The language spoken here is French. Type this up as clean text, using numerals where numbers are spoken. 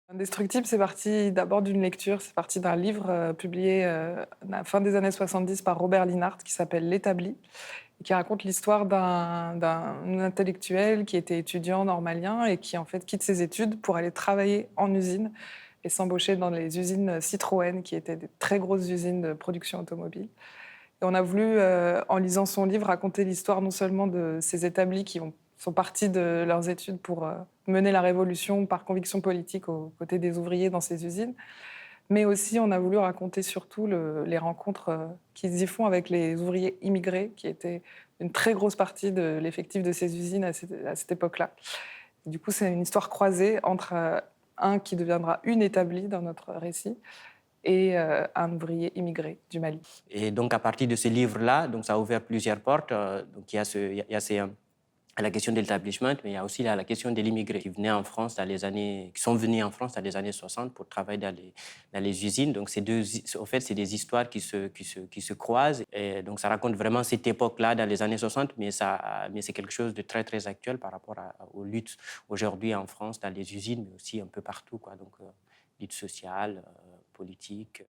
Indestructible, c'est parti d'abord d'une lecture, c'est parti d'un livre publié à la fin des années 70 par Robert Linhart qui s'appelle L'Établi, et qui raconte l'histoire d'un intellectuel qui était étudiant normalien et qui en fait quitte ses études pour aller travailler en usine et s'embaucher dans les usines Citroën, qui étaient des très grosses usines de production automobile. Et on a voulu, en lisant son livre, raconter l'histoire non seulement de ces établis sont partis de leurs études pour mener la révolution par conviction politique aux côtés des ouvriers dans ces usines, mais aussi on a voulu raconter surtout les rencontres qu'ils y font avec les ouvriers immigrés, qui étaient une très grosse partie de l'effectif de ces usines à cette époque-là. Du coup, c'est une histoire croisée entre un qui deviendra une établie dans notre récit et un ouvrier immigré du Mali. Et donc, à partir de ce livre-là, donc ça a ouvert plusieurs portes. Donc, il y a la question de l'établissement, mais il y a aussi la question de l'immigré qui venaient en France qui sont venus en France dans les années 60 pour travailler dans les usines. Donc, en fait, c'est des histoires qui se croisent. Et donc, ça raconte vraiment cette époque-là dans les années 60, mais c'est quelque chose de très, très actuel par rapport aux luttes aujourd'hui en France, dans les usines, mais aussi un peu partout, quoi. Donc, lutte sociale, politique.